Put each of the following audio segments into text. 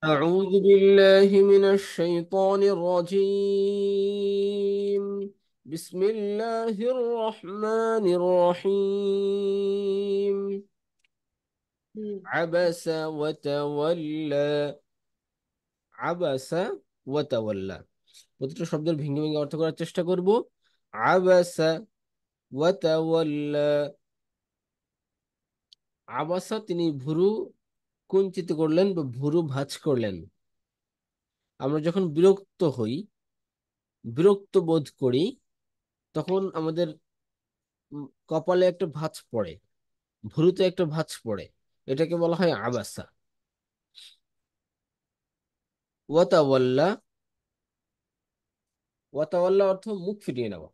أعوذ بالله من الشيطان الرجيم. بسم الله الرحمن الرحيم. عبس وتولى. عبس وتولى প্রতিটা শব্দের ভেঙে ভেঙে অর্থ করার চেষ্টা করব। আবাসা ওয়াতাওয়াল্লা। আবাসা তিনি ভুরু কুঞ্চিত করলেন বা ভুরু ভাঁজ করলেন। আমরা যখন বিরক্ত হই, বিরক্ত বোধ করি, তখন আমাদের কপালে একটা ভাঁজ পড়ে, ভুরুতে একটা ভাঁজ পড়ে। এটাকে বলা হয় আবাসা। ওয়াতাওয়াল্লা। ওয়াতাওয়াল্লা অর্থ মুখ ফিরিয়ে নেওয়া।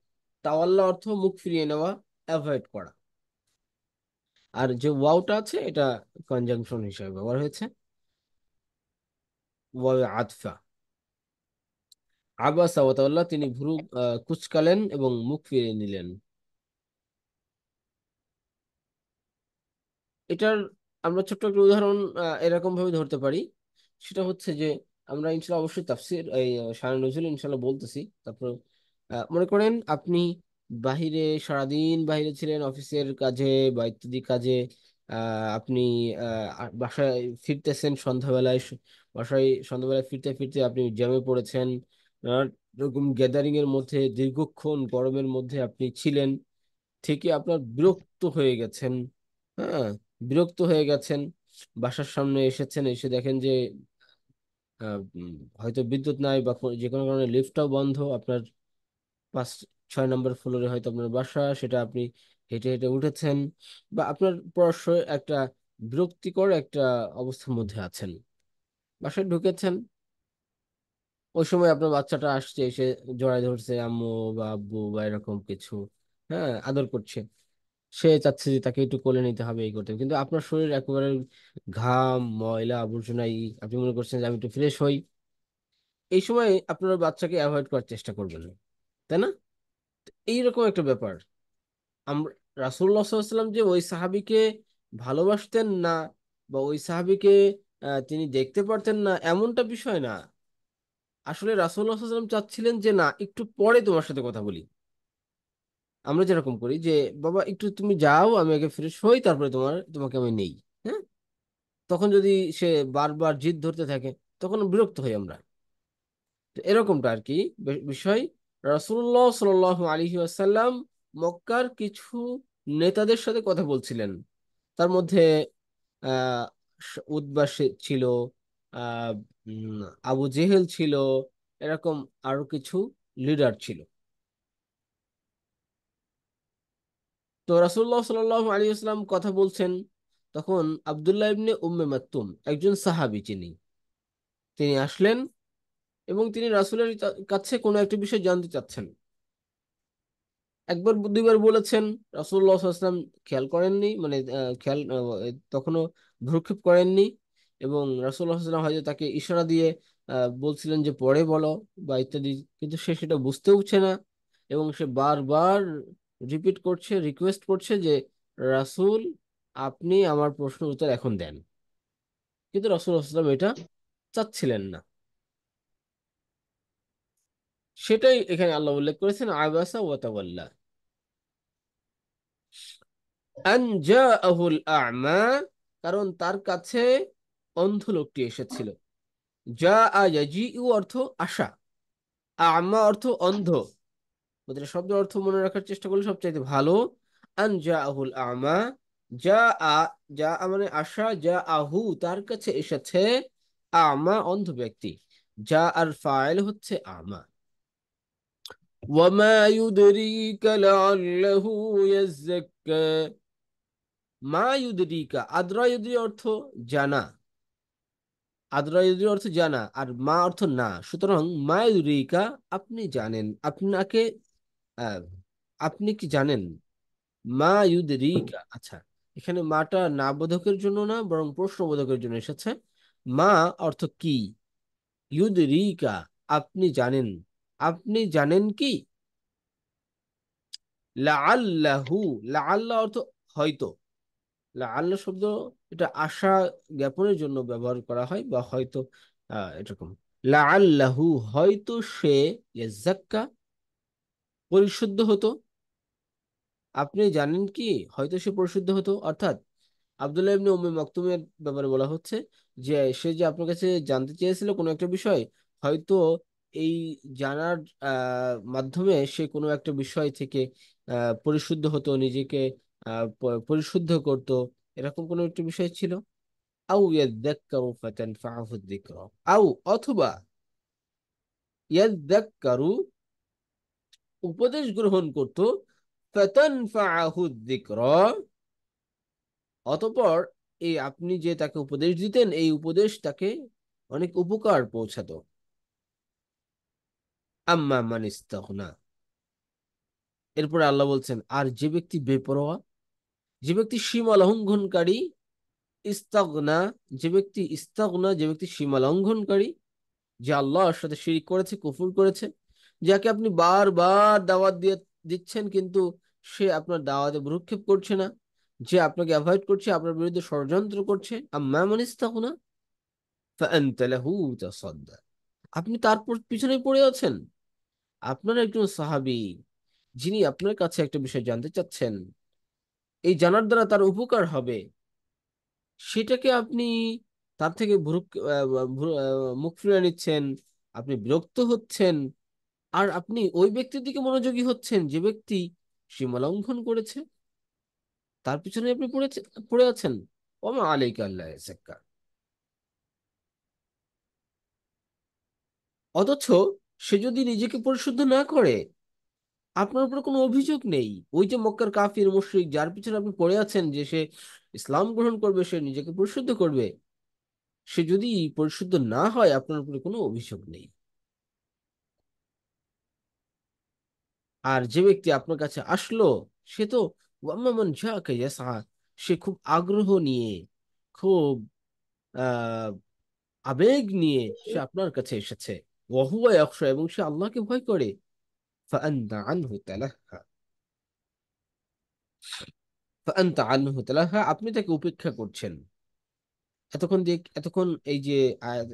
তাওয়াল্লা অর্থ মুখ ফিরিয়ে নেওয়া, অ্যাভয়েড করা। আর যে ওয়াওটা আছে এটা কনজাংশন হিসেবে ব্যবহার হয়েছে, ওয়াও আতফা। আবাসা ওয়াতাওয়াল্লা, তিনি ভুরু কুঁচকালেন এবং মুখ ফিরিয়ে নিলেন। এটার আমরা ছোট্ট একটা উদাহরণ এরকম ভাবে ধরতে পারি। সেটা হচ্ছে যে আমরা ইনশাল্লাহ অবশ্যই তাফসীর এই শানে নজুল ইনশাল্লাহ বলতেছি। তারপর মনে করেন আপনি বাহিরে সারাদিন বাহিরে ছিলেন, অফিসের কাজে বা ইত্যাদি কাজে। আপনি বাসায় ফিরতেছেন সন্ধ্যাবেলায়। বাসায় সন্ধ্যাবেলায় ফিরতে ফিরতে আপনি জ্যামে পড়েছেন। আহ, এরকম গ্যাদারিং এর মধ্যে দীর্ঘক্ষণ গরমের মধ্যে আপনি ছিলেন, থেকে আপনার বিরক্ত হয়ে গেছেন। হ্যাঁ, বিরক্ত হয়ে গেছেন। বাসার সামনে এসেছেন, এসে দেখেন যে হয়তো বিদ্যুৎ নাই বা যে কোনো কারণে লিফটটাও বন্ধ। আপনার 5-6 নম্বর ফ্লোরে হয়তো আপনার বাসা, সেটা আপনি হেঁটে হেঁটে উঠেছেন, বা আপনার পরস্পর একটা বিরক্তিকর একটা অবস্থার মধ্যে আছেন। বাসায় ঢুকেছেন, ওই সময় আপনার বাচ্চাটা আসছে, এসে জড়ায় ধরছে আম্মু বা আব্বু বা এরকম কিছু। হ্যাঁ, আদর করছে। সে চাচ্ছে যে তাকে একটু কোলে নিতে হবে, এই করতে হবে। কিন্তু আপনার শরীর একেবারে ঘাম ময়লা আবর্জনা, আপনি মনে করছেন যে আমি একটু ফ্রেশ হই। এই সময় আপনার ওই বাচ্চাকে অ্যাভয়েড করার চেষ্টা করবেন, তাই না? এইরকম একটা ব্যাপার। আমরা রাসূলুল্লাহ সাল্লাল্লাহু আলাইহি ওয়াসাল্লাম যে ওই সাহাবীকে ভালোবাসতেন না, বা ওই সাহাবীকে তিনি দেখতে পারতেন না, এমনটা বিষয় না। আসলে রাসূলুল্লাহ সাল্লাল্লাহু আলাইহি ওয়াসাল্লাম চাচ্ছিলেন যে না, একটু পরে তোমার সাথে কথা বলি। আমরা যেরকম করি যে বাবা একটু তুমি যাও, আমি আগে ফ্রেশ হই, তারপরে তোমাকে আমি নেই। হ্যাঁ, তখন যদি সে বারবার জিদ ধরতে থাকে, তখন বিরক্ত হই আমরা। তো এরকমটা আর কি বিষয়। রাসূলুল্লাহ সাল্লাল্লাহু আলাইহি ওয়াসাল্লাম মক্কার কিছু নেতাদের সাথে কথা বলছিলেন। তার মধ্যে আহ উতবা ছিল, আহ আবু জেহেল ছিল, এরকম আরো কিছু লিডার ছিল। তো রাসূলুল্লাহ সাল্লাল্লাহু আলাইহি ওয়াসাল্লাম কথা বলছেন, তখন আব্দুল্লাহ ইবনে উম্মে মাকতুম, একজন সাহাবী, তিনি আসলেন এবং তিনি রাসূলের কাছে কোনো একটা বিষয় জানতে চাচ্ছেন। একবার দুইবার বলেছেন, রাসূলুল্লাহ সাল্লাল্লাহু আলাইহি ওয়াসাল্লাম খেয়াল করেননি, মানে তখনও ভ্রুক্ষেপ করেননি। এবং রাসূলুল্লাহ সাল্লাল্লাহু আলাইহি ওয়াসাল্লাম হয়তো তাকে ইশারা দিয়ে বলছিলেন যে পরে বলো বা ইত্যাদি, কিন্তু সে সেটা বুঝতেওছে না। এবং সে বারবার রিপিট করছে, রিকোয়েস্ট করছে যে রাসূল, আপনি আমার প্রশ্নের উত্তর এখন দেন। কিন্তু রাসূলুল্লাহ সাল্লাল্লাহু আলাইহি ওয়াসাল্লাম এটা চাচ্ছিলেন না। সেটাই এখানে আল্লাহ উল্লেখ করেছেন, আবাসা ওয়া তাওয়াল্লা আন জাআহুল আ'মা, কারণ তার কাছে অন্ধ লোকটি এসেছিল। জাআ ইয়াজিউ অর্থ আসা, আ'মা অর্থ অন্ধ। প্রতিটা শব্দের অর্থ মনে রাখার চেষ্টা করলে সবচাইতে ভালো। আন জাআহুল আ'মা, জাআ, জাআ মানে আসা, জাআহু তার কাছে এসেছে, আ'মা অন্ধ ব্যক্তি। যা আর ফাইল হচ্ছে আমা। ওয়ামা ইউদরিকা লাআল্লাহু ইয়াজ্জাক্কা। মা ইউদরিকা, আদ্রা ইউদরি অর্থ জানা, আদ্রা ইউদরি অর্থ জানা, আর মা অর্থ না। সুতরাং মা ইউদরিকা, আপনি জানেন, আপনাকে আহ, আপনি কি জানেন? মা ইউদরিকা, আচ্ছা, এখানে মাটা না বোধকের জন্য না, বরং প্রশ্নবোধকের জন্য এসেছে। মা অর্থ কি, ইউদরিকা আপনি জানেন, আপনি জানেন কি? লাআল্লাহু, লাআল্লাহ অর্থ হয়তো। আল্লাহ শব্দ, এটা আশা জ্ঞাপনের জন্য ব্যবহার করা হয়, বা হয়তো এরকম, লাআল্লাহু, হয়তো সে, ইয়াজ্জাক্কা, পরিশুদ্ধ হতো। আপনি জানেন কি, হয়তো সে পরিশুদ্ধ হতো, অর্থাৎ আব্দুল্লাহ ইবনে উম্মে মাকতুমের ব্যাপারে বলা হচ্ছে যে সে যে আপনার কাছে জানতে চেয়েছিল কোনো একটা বিষয়, হয়তো এই জানার মাধ্যমে সে কোনো একটা বিষয় থেকে পরিশুদ্ধ হতো, নিজেকে পরিশুদ্ধ করত, এরকম কোনো একটা বিষয় ছিল। আউ ইয়াদ্দাক্কারু ফাতানফাআহু যিকরা, আউ অথবা ইয়াদ্দাক্কারু, উপদেশ গ্রহণ করত, ফাতানফাআহু যিকরা, অতঃপর এই আপনি যে তাকে উপদেশ দিতেন এই উপদেশ তাকে অনেক উপকার পৌঁছাতো। আম্মা মান ইস্তাগনা, এরপরে আল্লাহ বলছেন, আর যে ব্যক্তি বেপরোয়া, যে ব্যক্তি সীমা লঙ্ঘনকারী, ইস্তাগনা, যে ব্যক্তি সীমা লঙ্ঘনকারী, যে আল্লাহর সাথে শিরিক করেছে, কুফর করেছে, যাকে আপনি বারবার দাওয়াত দিয়ে দিচ্ছেন কিন্তু সে আপনার দাওয়াতে ভ্রুক্ষেপ করছে না, যে আপনাকে অ্যাভয়েড করছে, আপনার বিরুদ্ধে ষড়যন্ত্র করছে, আম্মা মান ইস্তাগনা ফাআনতা লাহু তাসাদ্দা, আপনি তারপর পিছনে পড়ে আছেন। আপনার একজন সাহাবী যিনি আপনার কাছে একটা বিষয় জানতে চাচ্ছেন, এই জানার দ্বারা তার উপকার হবে, সেটাকে আপনি তার থেকে মুখ ফিরিয়ে নিচ্ছেন, আপনি বিরক্ত হচ্ছেন, আর আপনি ওই ব্যক্তির দিকে মনোযোগী হচ্ছেন যে ব্যক্তি সীমা লঙ্ঘন করেছে, তার পিছনে আপনি পড়ে আছেন। ওমা আলাইকা আল্লাহ ইয়াযাক্কা। অথচ সে যদি নিজেকে পরিশুদ্ধ না করে, আপনার উপর কোনো অভিযোগ নেই। ওই যে মক্কার কাফির মুশরিক যার পিছনে আপনি পড়ে আছেন যে সে ইসলাম গ্রহণ করবে, সে নিজেকে পরিশুদ্ধ করবে, সে যদি পরিশুদ্ধ না হয় আপনার উপরে কোনো অভিযোগ নেই। আর যে ব্যক্তি আপনার কাছে আসলো, সে তো ওয়াম্মা মান জাআকা ইয়াসআ, সে খুব আগ্রহ নিয়ে, খুব আহ আবেগ নিয়ে সে আপনার কাছে এসেছে, ওয়াহুয়া ইয়াখশা, এবং সে আল্লাহকে ভয় করে, ফাআনতা আনহু তালাহা, ফাআনতা আনহু তালাহা, আপনি তাকে উপেক্ষা করছেন। এতক্ষণ এই যে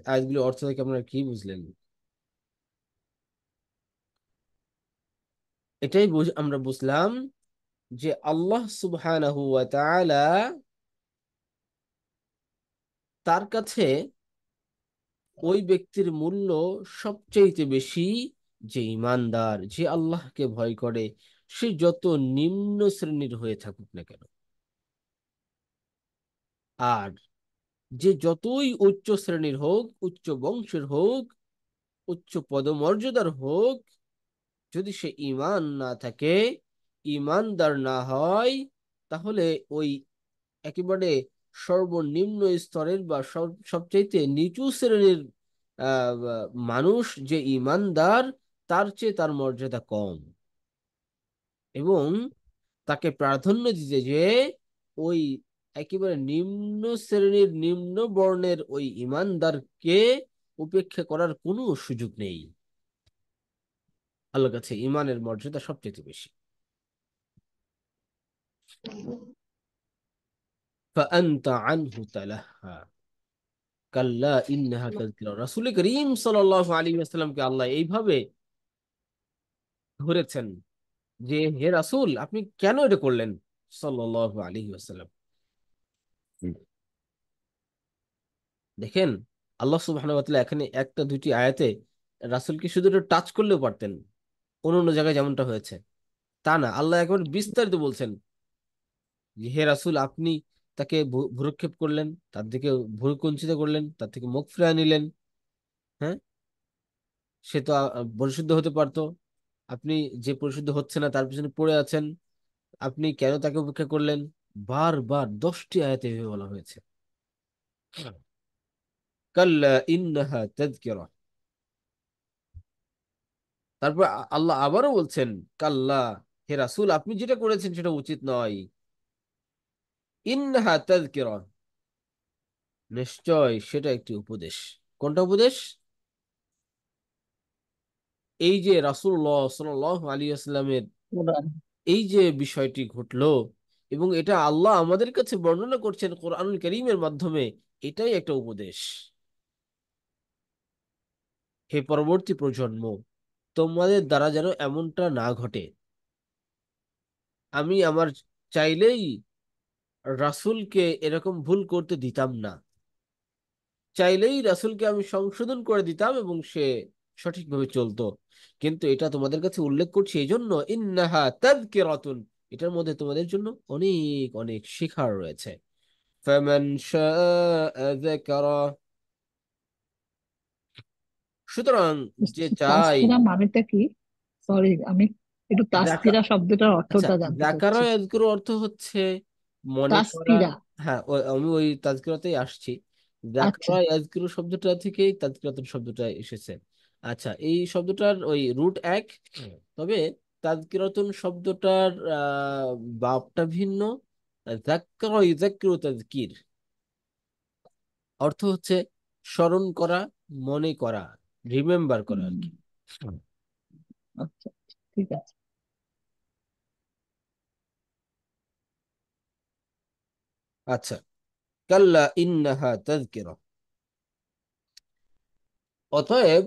আয়াতগুলোর অর্থ থেকে আপনারা কি বুঝলেন? এটাই আমরা বুঝলাম যে আল্লাহ সুবহানাহু ওয়া তাআলা, তার কাছে ওই ব্যক্তির মূল্য সবচেয়ে বেশি, যে ইমানদার, যে আল্লাহকে ভয় করে, সে যত নিম্ন শ্রেণীর হয়ে থাকুক না কেন, আর যে যতই উচ্চ শ্রেণীর হোক, উচ্চ বংশের হোক, উচ্চ পদমর্যাদার হোক, যদি সে ঈমান না থাকে, ঈমানদার না হয়, তাহলে ওই একেবারে সর্বনিম্ন স্তরের বা সবচাইতে নিচু শ্রেণীর মানুষ যে ঈমানদার, তার চেয়ে তার মর্যাদা কম, এবং তাকে প্রাধান্য দিতে যে ওই একেবারে নিম্ন শ্রেণীর নিম্ন বর্ণের ওই ঈমানদারকে উপেক্ষা করার কোনো সুযোগ নেই। আল্লাহর কাছে ঈমানের মর্যাদা সবচেয়ে বেশি। فأنت عنه تلهى কাল্লা ইন্নাহা তাযকিরা, রাসূল করিম সাল্লাল্লাহু আলাইহি ওয়াসাল্লামকে আল্লাহ এইভাবে ধরেছেন যে হে রাসূল, আপনি কেন এটা করলেন, সাল্লাল্লাহু আলাইহি ওয়াসাল্লাম। দেখেন, আল্লাহ সুবহানাহু ওয়া তাআলা এখানে একটা দুইটি আয়াতে রাসূলকে শুধু একটু টাচ করলেও পারতেন, অন্য অন্য জায়গায় যেমনটা হয়েছে, তা না, আল্লাহ একবার বিস্তারিত বলছেন যে হে রাসূল, আপনি তাকে ভ্রুক্ষেপ করলেন, তার দিকে ভ্রুকুঞ্চিত করলেন, তার থেকে মুখ ফিরিয়ে নিলেন। হ্যাঁ, সে তো পরিশুদ্ধ হতে পারতো, আপনি যে পরিশুদ্ধ হচ্ছে না তার পিছনে পড়ে আছেন, আপনি কেন তাকে উপেক্ষা করলেন? বারবার 10টি আয়াতে এভাবে বলা হয়েছে। কাল্লা ইন্নাহা তাযকিরা, তারপর আল্লাহ আবারও বলছেন, কাল্লা, হে রাসূল, আপনি যেটা করেছেন সেটা উচিত নয়। ইন্নাহা তাযকিরা, নিশ্চয় সেটা একটি উপদেশ। কোনটা উপদেশ? এই যে রাসূলুল্লাহ সাল্লাল্লাহু আলাইহি ওয়াসাল্লামের এই যে বিষয়টি ঘটলো, এবং এটা আল্লাহ আমাদের কাছে বর্ণনা করছেন কোরআনুল কারীমের মাধ্যমে, এটাই একটা উপদেশ। হে পরবর্তী প্রজন্ম, তোমাদের দ্বারা যেন এমনটা না ঘটে। আমি আমার চাইলেই রাসূলকে এরকম ভুল করতে দিতাম না। চাইলেই রাসূলকে আমি সংশোধন করে দিতাম এবং সে সঠিকভাবে চলতো। কিন্তু এটা তোমাদের কাছে উল্লেখ করছি এই জন্য, ইন্নাহা তাযকিরাতুন, এটার মধ্যে তোমাদের জন্য অনেক অনেক শিক্ষা রয়েছে। ফামান শাআ যাকারা, সুতরাং যে চাই। তাসকিরা মানেটা কি? সরি, আমি একটু দেখা, তাসকিরা শব্দটার আচ্ছা, অর্থটা জানতে যাকারা চাচ্ছি। ইয়াজকুরু অর্থ হচ্ছে মনে করা। তাসকিরা। হ্যাঁ, আমি ওই তাজকিরাতেই আসছি। আচ্ছা। যাকারা ইয়াজকুরু শব্দটা থেকেই তাজকিরাতুন শব্দটা এসেছে। আচ্ছা, এই শব্দটার ওই রুট এক, তবে তাজকিরাতুন শব্দটার বাবটা ভিন্ন। যাক্কারা ইউযাক্কিরু তাজকির অর্থ হচ্ছে স্মরণ করা, মনে করা, রিমেম্বার করা আর হুম, কি। আচ্ছা, ঠিক আছে। আচ্ছা, কাল্লা ইন্নাহা তাযকিরা, অতএব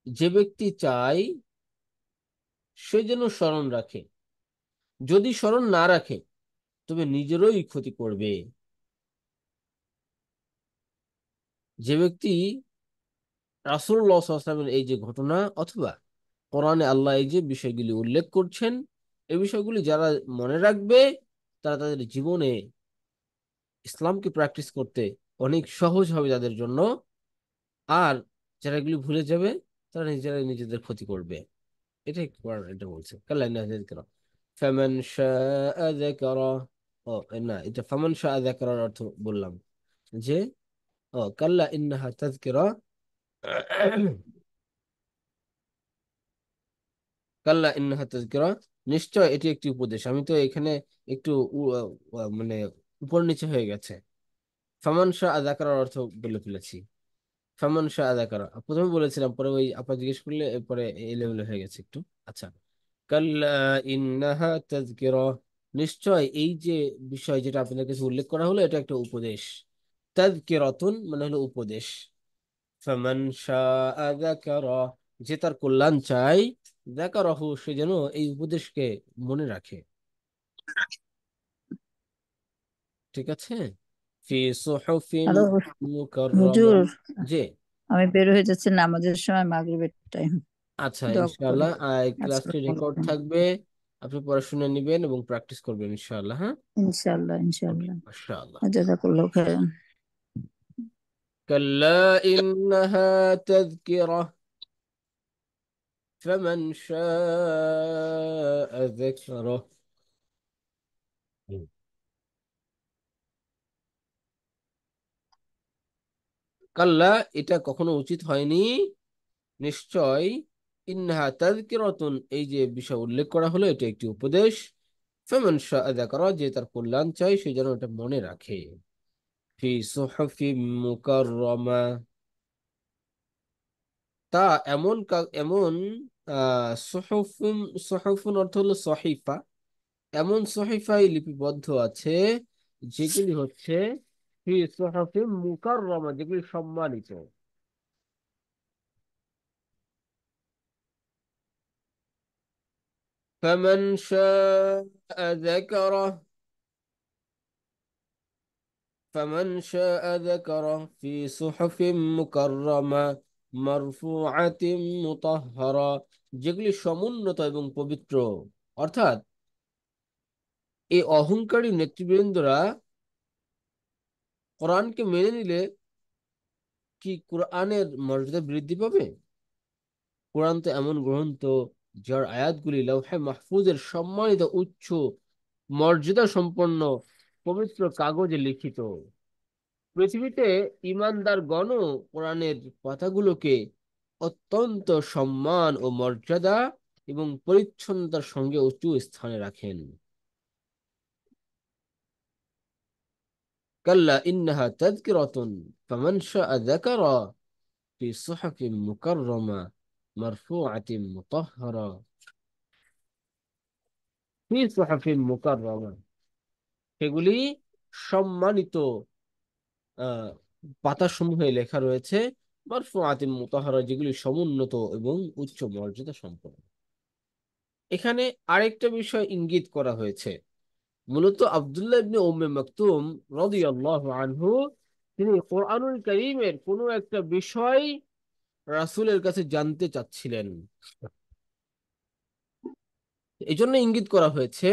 যে ব্যক্তি চায় সে যেন স্মরণ রাখে। যদি স্মরণ না রাখে তবে নিজেরই ক্ষতি করবে। যে ব্যক্তি রাসূলুল্লাহ সাল্লাল্লাহু আলাইহি ওয়াসাল্লামের এই যে ঘটনা, অথবা কোরআনে আল্লাহ এই যে বিষয়গুলি উল্লেখ করছেন, এই বিষয়গুলি যারা মনে রাখবে, তারা তাদের জীবনে ইসলামকে প্র্যাকটিস করতে অনেক সহজ হবে তাদের জন্য। আর যারা এগুলি ভুলে যাবে, তারা নিজেরাই নিজেদের ক্ষতি করবে। এটাই কোরআন এটা বলছে, কাল্লা ইন্নাহা তাযকিরা ফামান শাআ যাকারা। ও না, এটা ফামান শাআ যাকারার অর্থ বললাম, যে ও কাল্লা ইন্নাহা তাযকিরা। কাল্লা ইন্নাহা তাযকিরা, নিশ্চয় এটি একটি উপদেশ। আমি তো এখানে একটু মানে উপর নিচে হয়ে গেছে। ফামান শাআ যাকারার অর্থ বলে ফেলেছি। ফামান শাআ যাকারা প্রথমে বলেছিলাম, পরে ওই আপা জিজ্ঞেস করলে এরপরে এলোমেলো হয়ে গেছে একটু। আচ্ছা, কাল্লা ইন্নাহা তাযকিরা, নিশ্চয় এই যে বিষয় যেটা আপনাদের কাছে উল্লেখ করা হলো, এটা একটা উপদেশ। তাযকিরাতুন মানে হলো উপদেশ। ফামান শাআ যাকারা, যে তার কল্যাণ চাই, যাকারাহু সে যেন এই উপদেশকে মনে রাখে। ঠিক আছে। ফি সুহুফিন হ্যালো মুকাররামা, হুজুর, জি। আমি বের হয়ে যাচ্ছি নামাজের সময়, মাগরিবের টাইম। আচ্ছা, দোয়া করে। ইনশাআল্লাহ ক্লাসটি আসসালামু রেকর্ড আলাইকুম। থাকবে। আপনি পড়াশোনা নেবেন এবং প্র্যাকটিস করবেন ইনশাআল্লাহ। হ্যাঁ, ইনশাআল্লাহ, ওকে, ইনশাআল্লাহ। মাশাআল্লাহ। জাযাকাল্লাহু খাইরান। كلا إنها تذكرة فمن شاء ذكره. কাল্লা, এটা কখনো উচিত হয়নি। নিশ্চয়, ইন্নাহা তাযকিরাতুন, এই যে বিষয় উল্লেখ করা হলো, এটা একটি উপদেশ। ফামান শাআ যাকারা, যে তার কল্যাণ চাই সে যেন এটা মনে রাখে। ফি সুহুফিম মুকাররামা, তা এমন এমন সুহুফুন, সুহুফুন অর্থ হলো সহিফা, এমন সহিফায় লিপিবদ্ধ আছে যেগুলি হচ্ছে ফি সুহুফিম মুকাররামা, যেগুলি সম্মানিত। ফামান শাআ যাকারা, ফামান শাআ যাকারা ফি সুহুফিম মুকাররামা মারফুআতিম মুতাহহারা, যেগুলি সমুন্নত এবং পবিত্র। অর্থাৎ এই অহংকারী নেতৃবৃন্দরা কোরআনকে মেনে নিলে কি কোরআনের মর্যাদা বৃদ্ধি পাবে? কোরআন তো এমন গ্রন্থ যার আয়াতগুলি লৌহে মাহফুজের সম্মানিত উচ্চ মর্যাদা সম্পন্ন পবিত্র কাগজে লিখিত। পৃথিবীতে ইমানদার গণ কোরআনের কথাগুলোকে অত্যন্ত সম্মান ও মর্যাদা এবং পরিচ্ছন্নতার সঙ্গে উঁচু স্থানে রাখেন। কাল্লা ইন্নাহা তাযকিরাতুন ফামান শাআ যাকারা ফি সুহুফিন মুকাররামা মারফুআতিন মুতাহহারা। ফি সুহুফিন মুকাররামা, সেগুলি সম্মানিত আহ পাতাসমূহে লেখা রয়েছে, মারফুআতিন মুতাহহারা, যেগুলি সমুন্নত এবং উচ্চ মর্যাদা সম্পন্ন। এখানে আরেকটা বিষয় ইঙ্গিত করা হয়েছে। মূলত আব্দুল্লাহ ইবনে উম্মে মাকতুম রাদিয়াল্লাহু আনহু তিনি কোরআনুল কারীমের কোনো একটা বিষয় রাসূলের কাছে জানতে চাচ্ছিলেন। এই জন্য ইঙ্গিত করা হয়েছে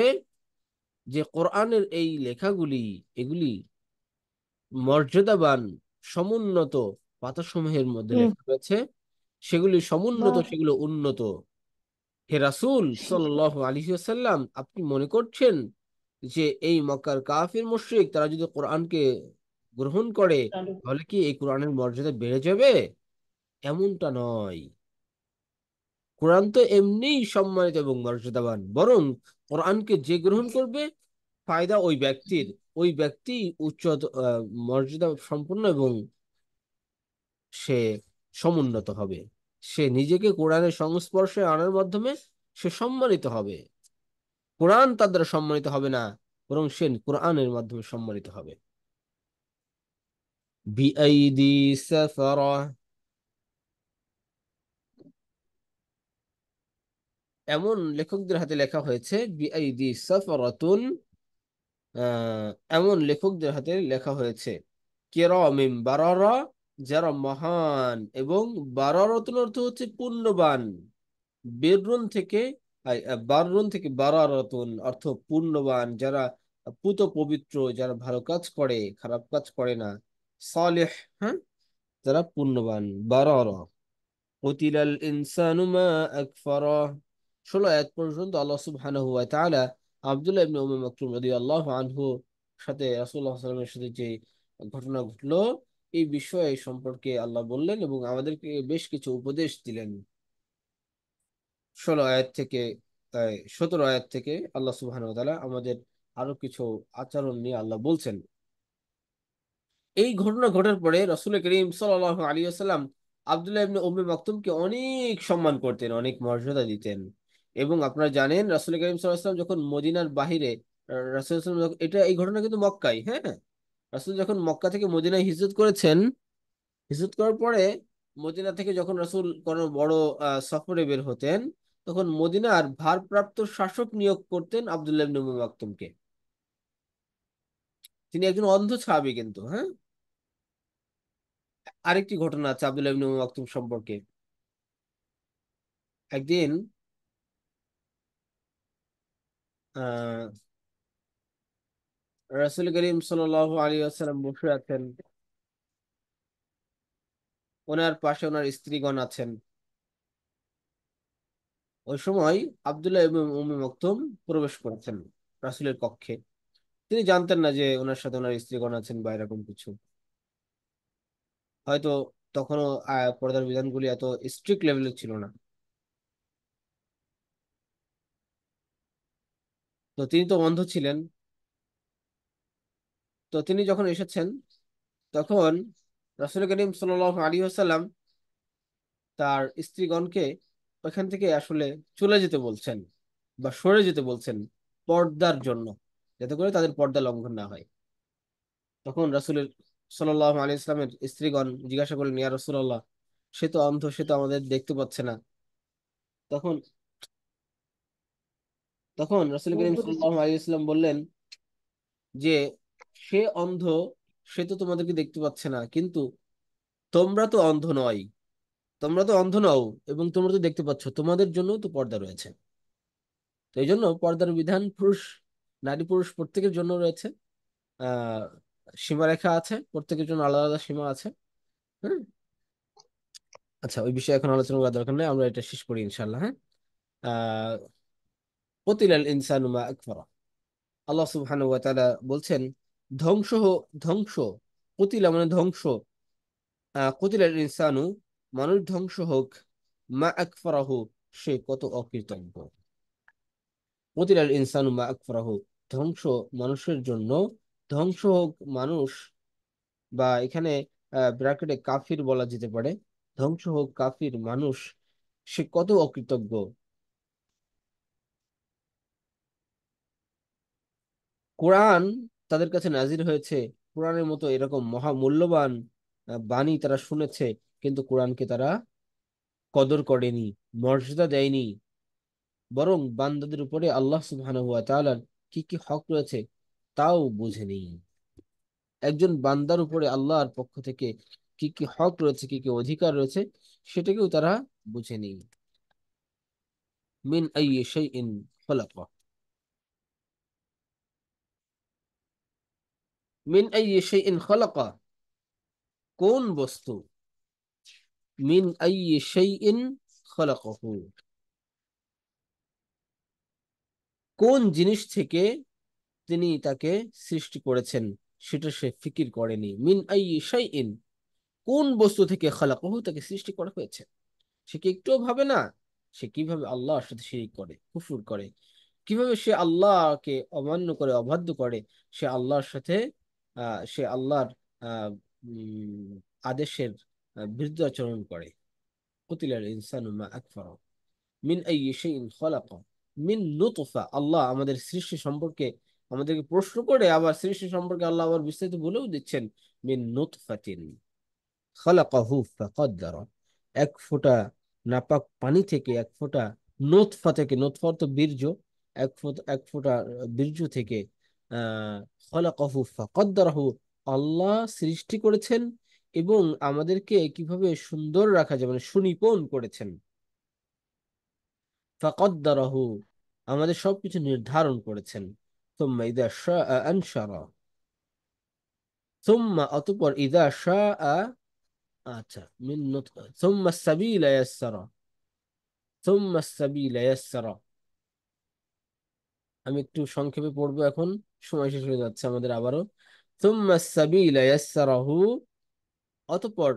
যে কোরআনের এই লেখাগুলি, এগুলি মর্যাদাবান, সমুন্নত পাতাসমূহের মধ্যে হুম। লেখা হয়েছে। সেগুলি সমুন্নত, বাহ। সেগুলো উন্নত। হে রাসূল সাল্লাল্লাহু আলাইহি ওয়াসাল্লাম, আপনি মনে করছেন যে এই মক্কার কাফির মুশরিক তারা যদি কোরআনকে গ্রহণ করে তাহলে কি এই কোরআনের মর্যাদা বেড়ে যাবে? এমনটা নয়। কোরআন তো এমনিই সম্মানিত এবং মর্যাদাবান, বরং কোরআনকে যে গ্রহণ করবে ফায়দা ওই ব্যক্তির, ওই ব্যক্তি উচ্চ মর্যাদা সম্পন্ন এবং সে সমুন্নত হবে। সে নিজেকে কোরআনের সংস্পর্শে আনার মাধ্যমে সে সম্মানিত হবে। কোরআন তার দ্বারা সম্মানিত হবে না, বরং সে কোরআনের মাধ্যমে সম্মানিত হবে। বিআইদি সাফারা, এমন লেখকদের হাতে লেখা হয়েছে। বিআইদি সাফারাতুন, এমন লেখকদের হাতে লেখা হয়েছে। কিরামিন বারারা, যারা মহান এবং বারারাতুন অর্থ হচ্ছে পুণ্যবান। বেরুন থেকে বারুন থেকে বারারাতুন অর্থ পুণ্যবান, যারা পুত পবিত্র, যারা ভালো কাজ করে, খারাপ কাজ করে না, সালেহ, হ্যাঁ, যারা পুণ্যবান। বারারা। কুতিলাল ইনসানু মা আকফারা, 16 আয়াত পর্যন্ত আল্লাহ সুবহানাহু ওয়া তাআলা আব্দুল্লাহ ইবনে উম্মে মাকতুম রাদিয়াল্লাহু আনহু সাথে রাসূলুল্লাহ সাল্লাল্লাহু আলাইহি ওয়াসাল্লামের সাথে যে ঘটনা ঘটলো এই বিষয়ে সম্পর্কে আল্লাহ বললেন এবং আমাদেরকে বেশ কিছু উপদেশ দিলেন। 16 আয়াত থেকে 17 আয়াত থেকে আল্লাহ সুবহানাহু ওয়া তাআলা আমাদের আরো কিছু আচরণ নিয়ে আল্লাহ বলছেন। এই ঘটনা ঘটার পরে রাসূল করিম সাল্লাল্লাহু আলাইহি ওয়াসাল্লাম আব্দুল্লাহ ইবনে উম্মে মাকতুমকে অনেক সম্মান করতেন, অনেক মর্যাদা দিতেন। এবং আপনারা জানেন রাসূল করিম সাল্লাল্লাহু আলাইহি ওয়াসাল্লাম যখন মদিনার বাহিরে, রাসূল সাল্লাল্লাহু আলাইহি ওয়াসাল্লাম এটা এই ঘটনা কিন্তু মক্কায়, হ্যাঁ, রাসূল যখন মক্কা থেকে মদিনায় হিজরত করেছেন, হিজরত করার পরে মদিনা থেকে যখন রাসূল কোনো বড় সফরে বের হতেন, তখন মদিনার ভারপ্রাপ্ত শাসক নিয়োগ করতেন আব্দুল্লাহ ইবনে উম্মে মাকতুমকে। তিনি একজন অন্ধ সাহাবী কিন্তু, হ্যাঁ। আরেকটি ঘটনা আছে আব্দুল্লাহ ইবনে উম্মে মাকতুম সম্পর্কে। একদিন আহ রাসূল করিম সাল্লাল্লাহু আলাইহি ওয়াসাল্লাম বসে আছেন, ওনার পাশে ওনার স্ত্রীগণ আছেন। ওই সময় আব্দুল্লাহ ইবনে উম্মে মাকতুম প্রবেশ করেছেন রাসূলের কক্ষে। তিনি জানতেন না যে ওনার সাথে ওনার স্ত্রীগণ আছেন বা এরকম কিছু। হয়তো তখনও পর্দার বিধানগুলি এত স্ট্রিক্ট লেভেলের ছিল না। তো তিনি তো অন্ধ ছিলেন। তো তিনি যখন এসেছেন তখন রাসূল করিম সাল্লাল্লাহু আলাইহি ওয়াসাল্লাম তার স্ত্রীগণকে ওইখান থেকে আসলে চলে যেতে বলছেন বা সরে যেতে বলছেন পর্দার জন্য, যাতে করে তাদের পর্দা লঙ্ঘন না হয়। তখন রাসূলের সাল্লাল্লাহু আলাইহি ইসলামের স্ত্রীগণ জিজ্ঞাসা করলেন, ইয়া রাসূলুল্লাহ, সে তো অন্ধ, সে তো আমাদের দেখতে পাচ্ছে না। তখন তখন রাসূল করিম সাল্লাল্লাহু আলাইহি ইসলাম বললেন যে সে অন্ধ, সে তো তোমাদেরকে দেখতে পাচ্ছে না, কিন্তু তোমরা তো অন্ধ নয়, তোমরা তো অন্ধ নও এবং তোমরা তো দেখতে পাচ্ছ, তোমাদের জন্য তো পর্দা রয়েছে। তো এই জন্য পর্দার বিধান পুরুষ, নারী পুরুষ প্রত্যেকের জন্য রয়েছে। আহ সীমারেখা আছে, প্রত্যেকের জন্য আলাদা আলাদা সীমা আছে। হ্যাঁ। আচ্ছা, ওই বিষয়ে এখন আলোচনা করার দরকার নেই, আমরা এটা শেষ করি ইনশাল্লাহ। হ্যাঁ। আহ কতিলাল ইনসানু মা আকফারা, আল্লাহ সুবহানাহু ওয়া তাআলা বলছেন ধ্বংস ধ্বংস, কতিলা মানে ধ্বংস, কতিলাল ইনসানু মানুষ ধ্বংস হোক, মা আকফারাহু সে কত অকৃতজ্ঞ। কতিলাল ইনসানু মা আকফারাহু, ধ্বংস মানুষের জন্য, ধ্বংস হোক মানুষ, বা এখানে ব্র্যাকেটে কাফির বলা যেতে পারে। ধ্বংস হোক কাফির মানুষ, সে কত অকৃতজ্ঞ। কোরআন তাদের কাছে নাজির হয়েছে, কোরআনের মতো এরকম মহামূল্যবান বাণী তারা শুনেছে, কিন্তু কোরআনকে তারা কদর করেনি, মর্যাদা দেয়নি, বরং বান্দাদের উপরে আল্লাহ সুবহানাহু ওয়া তাআলার কি কি হক রয়েছে তাও বুঝেনি। একজন বান্দার উপরে আল্লাহর পক্ষ থেকে কি কি হক রয়েছে, কি কি অধিকার রয়েছে, সেটাকেও তারা বুঝেনি। মিন আইয়ি শাইইন খলাকা, মিন আইয়ি শাইইন খলাকা, কোন বস্তু, মিন আইয়ি শাইইন খলাকাহু, কোন জিনিস থেকে তিনি তাকে সৃষ্টি করেছেন সেটা সে ফিকির করেনি। মিন আইয়ি শাইইন, কোন বস্তু থেকে খালাকাহু, তাকে সৃষ্টি করা হয়েছে, সে কি একটুও ভাবে না? সে কিভাবে আল্লাহর সাথে শিরিক করে, কুফর করে, কিভাবে সে আল্লাহকে অমান্য করে, অবাধ্য করে, সে আল্লাহর সাথে সে আল্লাহর আহ আদেশের বিরুদ্ধাচরণ করে। কুতিলাল ইনসানু মা আকফারা, মিন আইয়ি শাইইন খালাকা, মিন নুতফা, আল্লাহ আমাদের সৃষ্টি সম্পর্কে আমাদেরকে প্রশ্ন করে, আবার সৃষ্টি সম্পর্কে আল্লাহ আবার বিস্তারিত বলেও দিচ্ছেন। মিন নুতফাতিন খালাকাহু ফাকাদ্দারা, এক ফোঁটা নাপাক পানি থেকে, এক ফোঁটা নোতফা থেকে, নোতফা তো বীর্য, এক ফোঁটা বীর্য থেকে আহ খালাকাহু ফাকাদ্দারাহু, আল্লাহ সৃষ্টি করেছেন এবং আমাদেরকে কিভাবে সুন্দর রাখা যায় মানে সুনিপুণ করেছেন। ফাকাদ্দারাহু, আমাদের সবকিছু নির্ধারণ করেছেন। সুম্মা ইদা শাআ আনশারা, সুম্মা অতঃপর ইদা শাআ, আচ্ছা, মিন নুতফা সুম্মা সাবিলা ইয়াসসারা, সুম্মা সাবিলা ইয়াসসারা, আমি একটু সংক্ষেপে পড়বো এখন, সময় শেষ হয়ে যাচ্ছে আমাদের আবারও। সুম্মা সাবিলা ইয়াসসারাহু, অতঃপর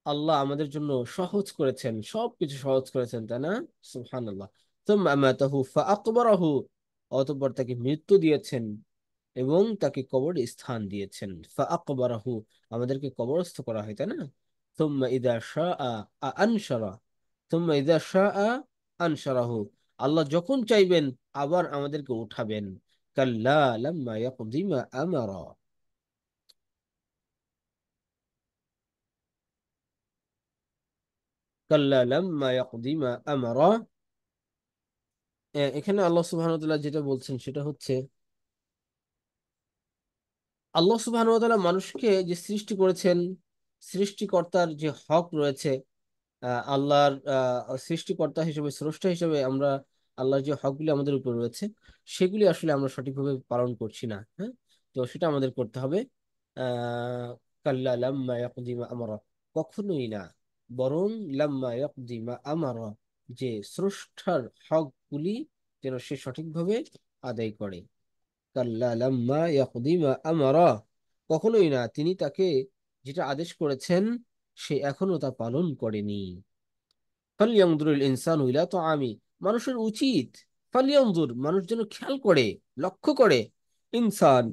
আল্লাহ আমাদের জন্য সহজ করেছেন, সবকিছু সহজ করেছেন, তাই না? সুবহানাল্লাহ। সুম্মা আমাতাহু ফাআকবারাহু, অতঃপর তাকে মৃত্যু দিয়েছেন এবং তাকে কবর স্থান দিয়েছেন। ফাআকবারাহু, আমাদেরকে কবরস্থ করা হয়, তাই না? সুম্মা ইদা শাআ আনশারা, সুম্মা ইদা শাআ আনশারাহু, আল্লাহ যখন চাইবেন আবার আমাদেরকে উঠাবেন। কাল্লা লাম্মা ইয়াকদি মা আমারা, কাল্লা লাম্মা ইয়াকদি মা আমারা, এখানে আল্লাহ সুবহানাহু ওয়া তাআলা যেটা বলছেন সেটা হচ্ছে, আল্লাহ সুবহানাহু ওয়া তাআলা মানুষকে যে সৃষ্টি করেছেন, সৃষ্টিকর্তার যে হক রয়েছে, আল্লাহর সৃষ্টিকর্তা হিসেবে, স্রষ্টা হিসেবে আমরা আল্লাহর যে হকগুলি আমাদের উপর রয়েছে সেগুলি আসলে আমরা সঠিকভাবে পালন করছি না। হ্যাঁ, তো সেটা আমাদের করতে হবে। আহ কাল্লা লাম্মা ইয়াকদি মা আমারা, কখনোই না, বরং লাম্মা ইয়াকদি মা আমারা, যে স্রষ্টার হকগুলি যেন সে সঠিকভাবে আদায় করে। কাল্লা লাম্মা ইয়াকদি মা আমারা, কখনোই না, তিনি তাকে যেটা আদেশ করেছেন সে এখনো তা পালন করেনি। ফালইয়ানজুরুল ইনসানু ইলা তাআমি, মানুষের উচিত, ফালইয়ানজুর, মানুষ যেন খেয়াল করে, লক্ষ্য করে, ইনসান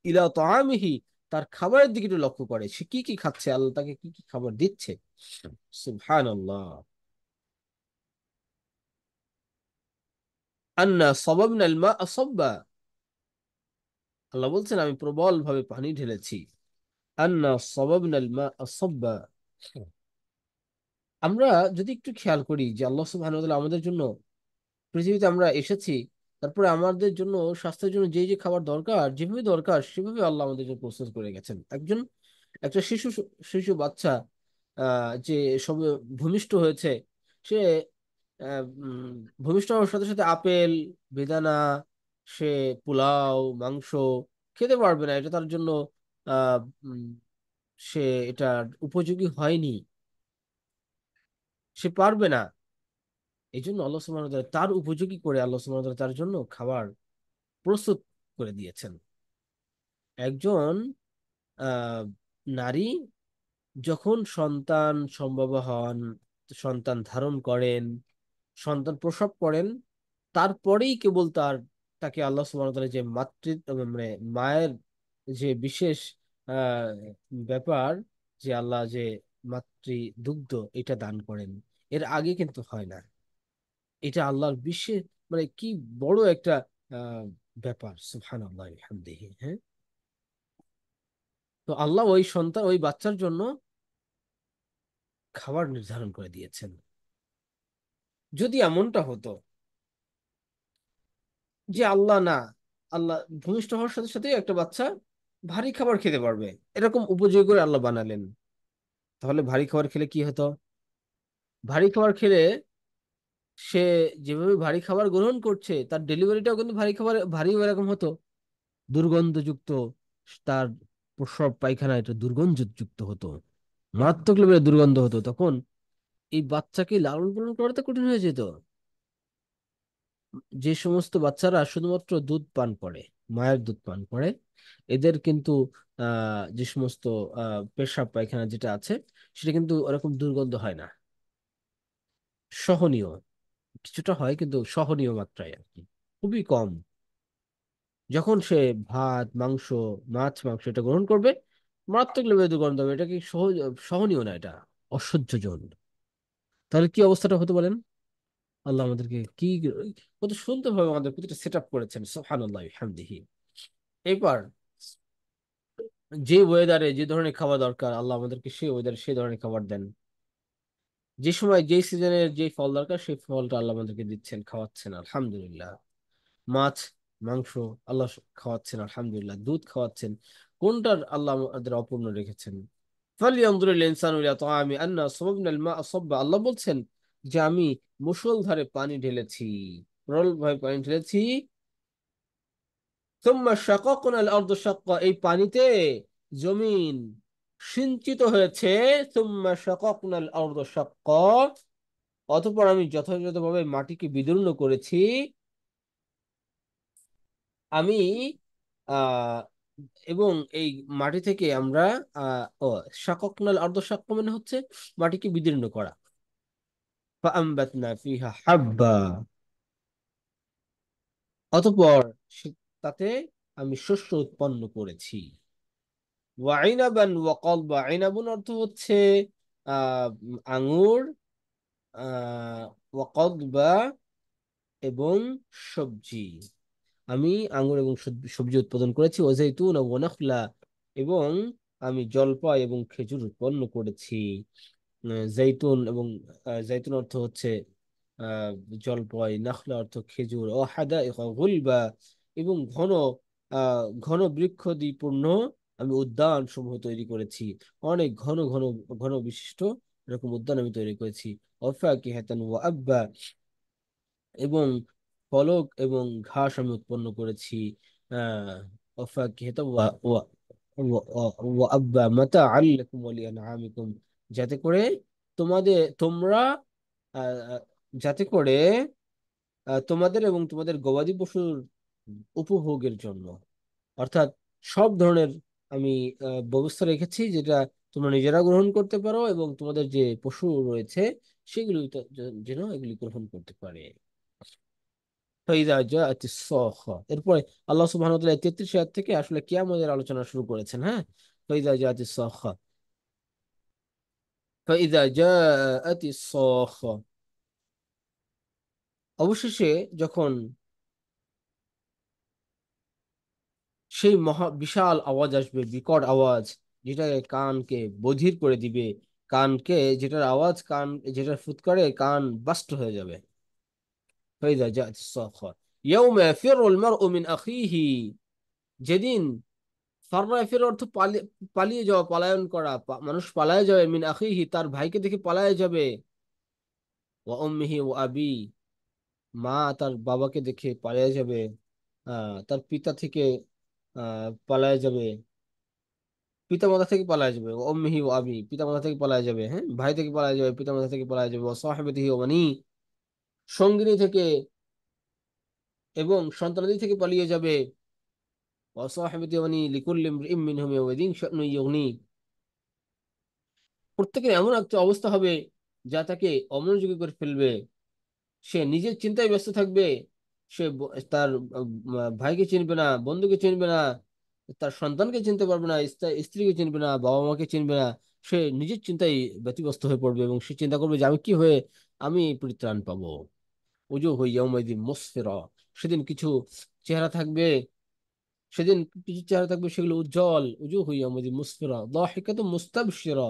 ইলা তাআমিহি, তার খাবারের দিকে একটু লক্ষ্য করে, সে কি কি খাচ্ছে, আল্লাহ তাকে কি কি খাবার দিচ্ছে। সুবহানাল্লাহ। আন্না সাবাবনাল মা'a সাব্বা, আল্লাহ বলছেন আমি প্রবল ভাবে পানি ঢেলেছি। আন্না সাবাবনাল মা'a সাব্বা, আমরা যদি একটু খেয়াল করি যে আল্লাহ সুবহানাহু ওয়া তাআলা আমাদের জন্য, পৃথিবীতে আমরা এসেছি, তারপরে আমাদের জন্য স্বাস্থ্যের জন্য যে যে খাবার দরকার, যেভাবে দরকার সেভাবে আল্লাহ আমাদের জন্য প্রস্তুত করে গেছেন। একটা শিশু, শিশু বাচ্চা যে সবে ভূমিষ্ঠ হয়েছে, সে ভূমিষ্ঠ হওয়ার সাথে সাথে আপেল, বেদানা, সে পোলাও, মাংস খেতে পারবে না, এটা তার জন্য আহ উম, সে এটা উপযোগী হয়নি, সে পারবে না। এই জন্য আল্লাহ সুবহানাহু ওয়া তাআলা তার উপযোগী করে আল্লাহ সুবহানাহু ওয়া তাআলা তার জন্য খাবার প্রস্তুত করে দিয়েছেন। একজন আহ নারী যখন সন্তান সম্ভব হন, সন্তান ধারণ করেন, সন্তান প্রসব করেন, তারপরেই কেবল তাকে আল্লাহ সুবহানাহু ওয়া তাআলা যে মানে মায়ের যে বিশেষ আহ ব্যাপার, যে আল্লাহ যে মাতৃ দুগ্ধ এটা দান করেন, এর আগে কিন্তু হয় না। এটা আল্লাহর বিশেষ, মানে কি বড় একটা আহ ব্যাপার, সুবহানাল্লাহ বিহামদিহি। হ্যাঁ, তো আল্লাহ ওই সন্তান, ওই বাচ্চার জন্য খাবার নির্ধারণ করে দিয়েছেন। যদি এমনটা হতো যে আল্লাহ না, আল্লাহ ভূমিষ্ঠ হওয়ার সাথে সাথে একটা বাচ্চা ভারী খাবার খেতে পারবে, এরকম উপযোগী করে আল্লাহ বানালেন, তাহলে ভারী খাবার খেলে কি হতো? ভারী খাবার খেলে সে যেভাবে ভারী খাবার গ্রহণ করছে তার ডেলিভারিটাও কিন্তু ভারী খাবার ভারী এরকম হতো, দুর্গন্ধযুক্ত। তার প্রস্রাব পায়খানা এটা দুর্গন্ধযুক্ত হতো, মারাত্মক লেভেলের দুর্গন্ধ হতো। তখন এই বাচ্চাকে লালন পালন করাতে কঠিন হয়ে যেত। যে সমস্ত বাচ্চারা শুধুমাত্র দুধ পান করে, মায়ের দুধ পান করে, এদের কিন্তু যে সমস্ত পেশাব পায়খানা যেটা আছে সেটা কিন্তু ওরকম দুর্গন্ধ হয় না, সহনীয়। কিছুটা হয় কিন্তু সহনীয় মাত্রায় আর কি, খুবই কম। যখন সে ভাত মাংস, মাছ মাংস এটা গ্রহণ করবে, মারাত্মক লেভেলে দুর্গন্ধ হবে। এটা কি সহনীয় না, এটা অসহ্যজন। তাহলে কি অবস্থাটা হতে বলেন? আল্লাহ আমাদেরকে কি কত সুন্দরভাবে আমাদের প্রতিটা সেট আপ করেছেন, সুবহানাল্লাহি ওয়া বিহামদিহি। এবার যে ওয়েদারে যে ধরনের খাবার দরকার আল্লাহ আমাদেরকে সেই ওয়েদারে সেই ধরনের খাবার দেন। যে সময় যে সিজনের যে ফল দরকার সেই ফলটা আল্লাহ আমাদেরকে দিচ্ছেন, খাওয়াচ্ছেন, আলহামদুলিল্লাহ। মাছ মাংস আল্লাহ খাওয়াচ্ছেন, আলহামদুলিল্লাহ। দুধ খাওয়াচ্ছেন, কোনটার আল্লাহ আমাদের অপূর্ণ রেখেছেন? ফালইয়ানজুরিল ইনসানু ইলা তাআমি আন্না সাবাবনাল মা'a সাব্বা। আল্লাহ বলছেন যে আমি মুষলধারে পানি ঢেলেছি, প্রবল ভাবে পানি ঢেলেছি। সুম্মা শাকাকনাল আরদা শাক্কা, এই পানিতে জমিন সিঞ্চিত হয়েছে। সুম্মা শাকাকনাল আরদা শাক্কা, অতঃপর আমি যথাযথভাবে মাটিকে বিদীর্ণ করেছি। আমি আহ এবং এই মাটি থেকে আমরা শাকাকনাল আরদা শাক্কা মানে হচ্ছে মাটিকে বিদীর্ণ করা। ফাআমবাতনা ফিহা হাব্বা, অতঃপর তাতে আমি শস্য উৎপন্ন করেছি। ওয়াইনাবান ওয়াকলবা, আইনাবুন অর্থ হচ্ছে আঙ্গুর, ওয়াকলবা এবং সবজি। আমি আঙ্গুর এবং সবজি উৎপাদন করেছি। ওয়াজাইতুন ওয়া নাখলা, এবং আমি জলপাই এবং খেজুর উৎপন্ন করেছি। জাইতুন এবং জাইতুন অর্থ হচ্ছে আহ, জলপাই, নাখলা অর্থ খেজুর, ও হাদাইকা গুলবা, এবং ঘন ঘন বৃক্ষ দিয়ে পূর্ণ আমি উদ্যান সমূহ তৈরি করেছি। অনেক ঘন ঘন ঘন বিশিষ্ট এরকম উদ্যান আমি তৈরি করেছি। ওয়াফাকিহাতান ওয়া আব্বা, এবং ফলক এবং ঘাস আমি উৎপন্ন করেছি। আহ ওয়াফাকিহাতান ওয়া ওয়া ওয়া আব্বা মাতাআল লাকুম ওয়া লিআনআমিকুম, যাতে করে তোমরা আহ, আহ, যাতে করে তোমাদের এবং তোমাদের গবাদি পশুর উপভোগের জন্য। অর্থাৎ সব ধরনের আমি ব্যবস্থা রেখেছি যেটা তোমরা নিজেরা গ্রহণ করতে পারো এবং তোমাদের যে পশু রয়েছে সেগুলো যেন এগুলি গ্রহণ করতে পারে। ফাইদা জাআতিস সাখা, এরপরে আল্লাহ সুবহানাহু ওয়া তাআলা 33 আয়াত থেকে আসলে কিয়ামতের আলোচনা শুরু করেছেন। হ্যাঁ, ফাইদা জাআতিস সাখা, ফাইদা জাআতিস সাখা, অবশেষে যখন সেই মহা বিশাল আওয়াজ আসবে, বিকট আওয়াজ, যেটা কানকে বধির করে দিবে, কানকে, যেটার আওয়াজ কান, যেটার ফুৎকারে কান বাস্ট হয়ে যাবে। ফাইদা জাআতিস সাখা ইয়াউমা ইয়াফিরুল মারউ মিন আখিহি, যেদিন, ফাররা ইয়াফির অর্থ পালিয়ে যাওয়া, পলায়ন করা, মানুষ পালায় যাবে, মিন আখিহি তার ভাইকে দেখে পালায় যাবে, ওয়া উম্মিহি ওয়া আবি, মা তার বাবাকে দেখে পালিয়ে যাবে, তার পিতা থেকে পালায় যাবে, পিতা মাতা থেকে পালায় যাবে। ও উম্মিহি ও আবি, পিতা মাতা থেকে পালায় যাবে, হ্যাঁ, ভাই থেকে পালায় যাবে, পিতা মাতা থেকে পালায় যাবে। ও সাহিবাতিহি ও বানি, সঙ্গিনী থেকে এবং সন্তানাদি থেকে পালিয়ে যাবে। ও সাহিবাতি ওয়া বানি লিকুল্লি ইমরিইম মিনহুম ইয়াওমাইযিন শা'নুন ইউগনি, প্রত্যেকের এমন একটা অবস্থা হবে যা তাকে অমনোযোগী করে ফেলবে। সে নিজের চিন্তায় ব্যস্ত থাকবে। সে তার ভাইকে চিনবে না, বন্ধুকে চিনবে না, তার সন্তানকে চিনতে পারবে না, স্ত্রীকে চিনবে না, বাবা মাকে চিনবে না। সে নিজের চিন্তায় ব্যতিব্যস্ত হয়ে পড়বে এবং সে চিন্তা করবে যে আমি কি হয়ে আমি পরিত্রাণ পাবো। ওজু ইয়াউমাইযিন মুসফিরা, সেদিন কিছু চেহারা থাকবে, সেদিন কিছু চেহারা থাকবে সেগুলো উজ্জ্বল। ওজু ইয়াউমাইযিন মুসফিরা দাহিকাতুম মুস্তাবশিরা,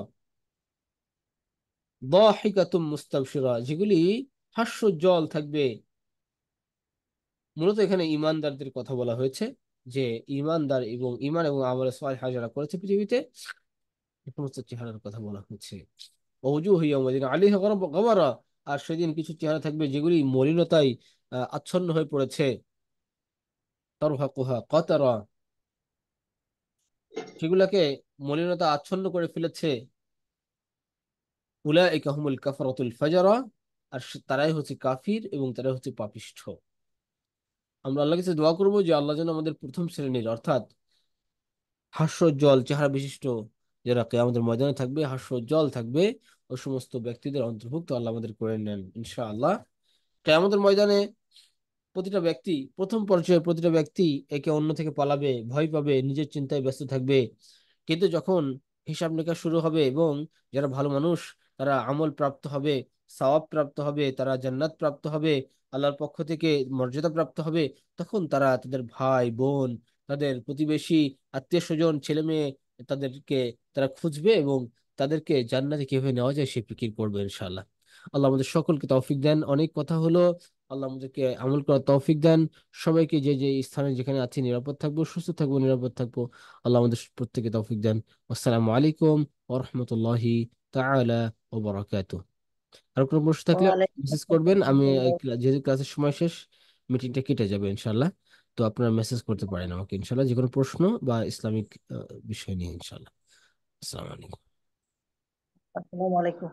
দাহিকাতুম মুস্তাবশিরা, যেগুলি হাস্যোজ্জ্বল থাকবে। মূলত এখানে ইমানদারদের কথা বলা হয়েছে, যে ইমানদার এবং ইমান এবং আমলে সালিহা যারা করেছে পৃথিবীতে, এই সমস্ত চেহারার কথা বলা হয়েছে। ওজুহু ইয়াওমাইদিন আলাইহা গাবারা, আর সেদিন কিছু চেহারা থাকবে যেগুলি মলিনতায় আচ্ছন্ন হয়ে পড়েছে। তারহাকুহা কাতারা, সেগুলাকে মলিনতা আচ্ছন্ন করে ফেলেছে। উলাইকা হুমুল কাফারাতুল ফাজারা, আর তারাই হচ্ছে কাফির এবং তারাই হচ্ছে পাপিষ্ঠ। আমরা আল্লাহর কাছে দোয়া করবো যে আল্লাহ যেন আমাদের প্রথম শ্রেণীর, অর্থাৎ হাস্যোজ্জ্বল চেহারা বিশিষ্ট, যারা কিয়ামতের ময়দানে থাকবে, হাস্যোজ্জ্বল থাকবে, ওই সমস্ত ব্যক্তিদের অন্তর্ভুক্ত আল্লাহ আমাদের করে নেন ইনশাআল্লাহ। কিয়ামতের ময়দানে প্রতিটা ব্যক্তি, প্রথম পর্যায়ে প্রতিটা ব্যক্তি একে অন্য থেকে পালাবে, ভয় পাবে, নিজের চিন্তায় ব্যস্ত থাকবে। কিন্তু যখন হিসাব নিকাশ শুরু হবে এবং যারা ভালো মানুষ তারা আমল প্রাপ্ত হবে, সওয়াব প্রাপ্ত হবে, তারা জান্নাত প্রাপ্ত হবে, আল্লাহর পক্ষ থেকে মর্যাদা প্রাপ্ত হবে, তখন তারা তাদের ভাই বোন, তাদের প্রতিবেশী, আত্মীয় স্বজন, ছেলে মেয়ে, তাদেরকে তারা খুঁজবে এবং তাদেরকে জান্নাতে কিভাবে নেওয়া যায় সে ফিকির করবে ইনশাআল্লাহ। আল্লাহ আমাদের সকলকে তৌফিক দেন। অনেক কথা হলো, আল্লাহ আমাদেরকে আমল করার তৌফিক দেন। সবাইকে যে যে স্থানে যেখানে আছি নিরাপদ থাকবো, সুস্থ থাকবো, নিরাপদ থাকবো। আল্লাহ আমাদের প্রত্যেকে তৌফিক দেন। আসসালামু আলাইকুম ওয়া রাহমাতুল্লাহি তাআলা ওয়া বারাকাতুহু। আর কোনো প্রশ্ন থাকলে ওয়ালাইকুম মেসেজ করবেন। আমি আসসালাম। যেহেতু ক্লাসের সময় শেষ, মিটিংটা কেটে যাবে ইনশাআল্লাহ। তো আপনারা মেসেজ করতে পারেন আমাকে ইনশাআল্লাহ, যে কোনো প্রশ্ন বা ইসলামিক বিষয় নিয়ে ইনশাআল্লাহ। আসসালামু আলাইকুম। আসসালামু আলাইকুম।